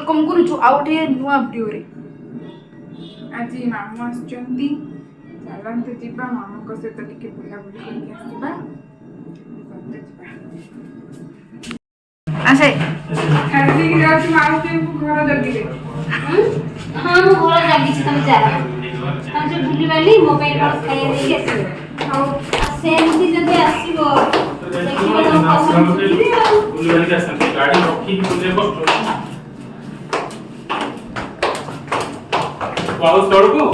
Welcome करूछु आउटे नुआ video रे। आज मामू आछंती चलंतु जीवा मामू को सहित टिके बुला बुली करके आसीबा सते जीवा आसे खाली रात माउसी को घर जगिले हां मो घर जगी छी तुम जा हम से बुली वाली मोबाइल पर खाई देई आसी हां सेमती जदि आसीबो देखिबो तो पसंद बुली वाली के आसंती गाड़ी रखी बुले कष्ट वाउ सड़को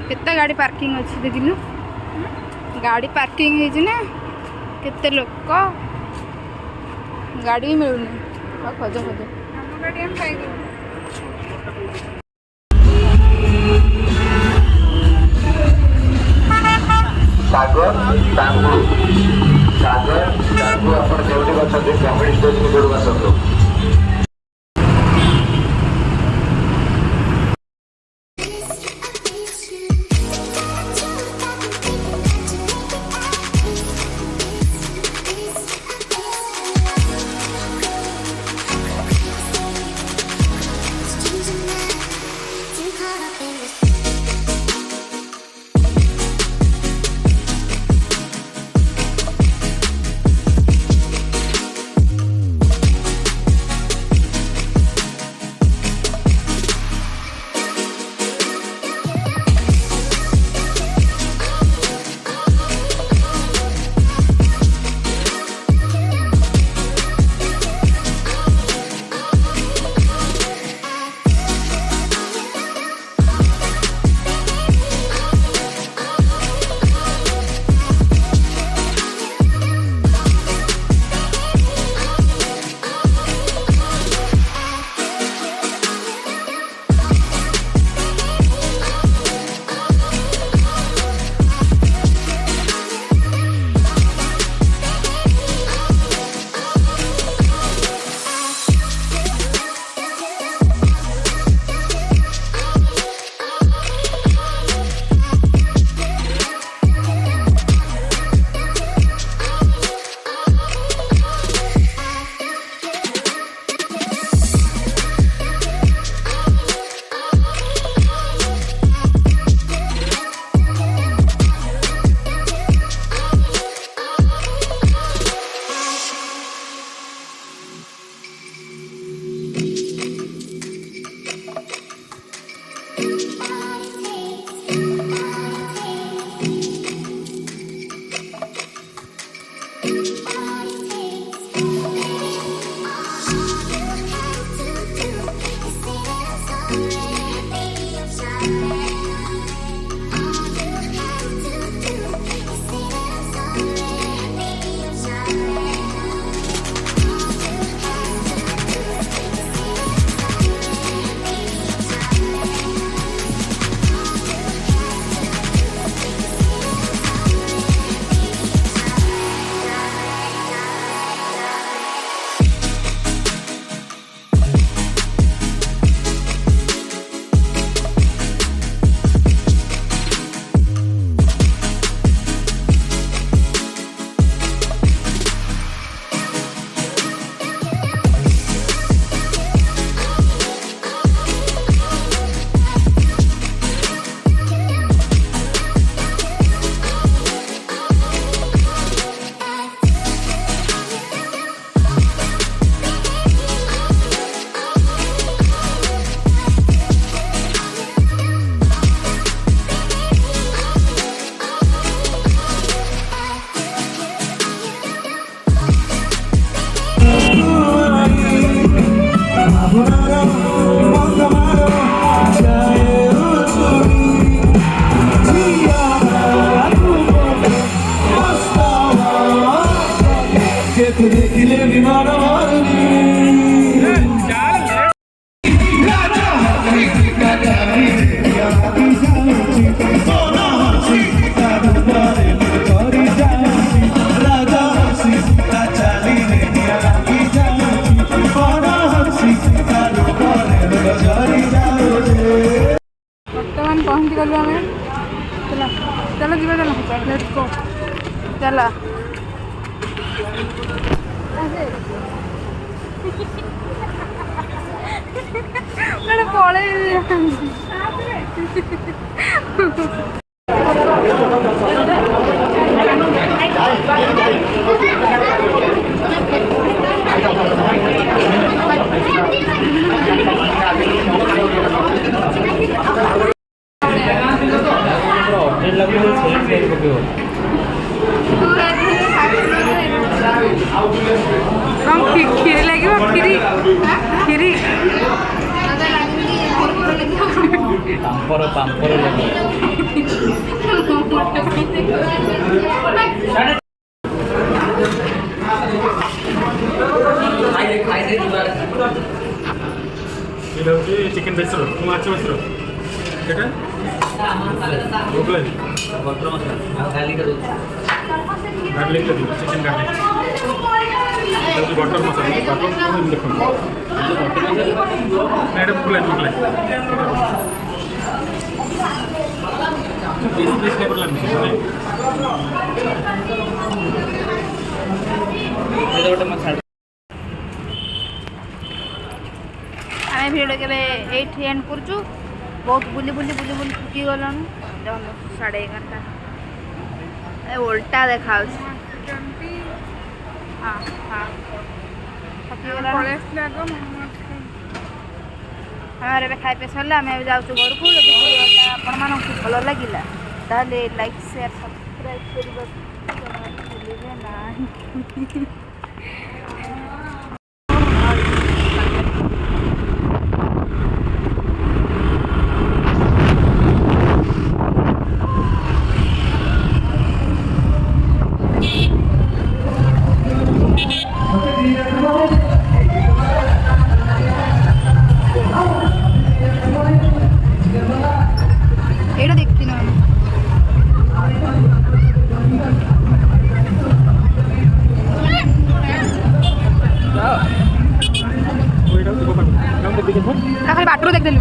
केते गाड़ी पार्किंग अच्छी देखिलु गाड़ी पार्किंग है ना केते लोक गाड़ी मिलूनी खोज खोज गाड़ी हम पाइगलु सागर टांगू सागर टांगू अपन जोड़ी बच्चा दे कॉमेडी स्टेज में जोड़वा सकते हो। କେମିତି ଗଲୁ ଆମେ ଚାଲ ଚାଲ ଯିବା ଚାଲ ଲେଟ୍ସ ଗୋ ଚାଲ ପଳେଇ କ୍ଷୀରି ଲାଗିବ କ୍ଷୀରି କ୍ଷୀରି ପାମ୍ପର ପାମ୍ପର এটা হচ্ছে চিকেন বেসর মাছ বেসর এটা ବଟର ମସଲା ଆଉ ଗାର୍ଲିକ ରହୁଛି ଗାର୍ଲିକଟା ଦିଅ ଚିକେନ ଗାର୍ଲିକ এটা হচ্ছে বটর মশলা বটর দেখুন এটা মুগলাই মুগলাই পিস পিস করে করলাম মানে এটা ଗୋଟେ ମସଲା ଆମେ ଭିଡ଼ିଓ କେବେ ଏଇଠି ଏଣ୍ଡ କରୁଛୁ ବହୁତ ବୁଲି ବୁଲି ବୁଲି ବୁଲି ଥକି ଗଲୁଣି ଦେଖନ୍ତୁ 11:30 ଏ ଓଲଟା ଦେଖାଉଛି ହଁ ହଁ ଥକି ଗଲୁଣି ଆମର ଏବେ ଖାଇବା ସରିଲା ଆମେ ଏବେ ଯାଉଛୁ ଘରକୁ ଯଦି ଭିଡ଼ିଓଟା ଆପଣମାନଙ୍କୁ ଭଲ ଲାଗିଲା ତାହେଲେ ଲାଇକ୍ ସେୟାର ସବସ୍କ୍ରାଇବ୍ କରିବାକୁ ଭୁଲିବେ ନାହିଁ ଏଇଟା ଦେଖିନ ଖାଲି ବାଟରୁ ଦେଖିଦେଲୁ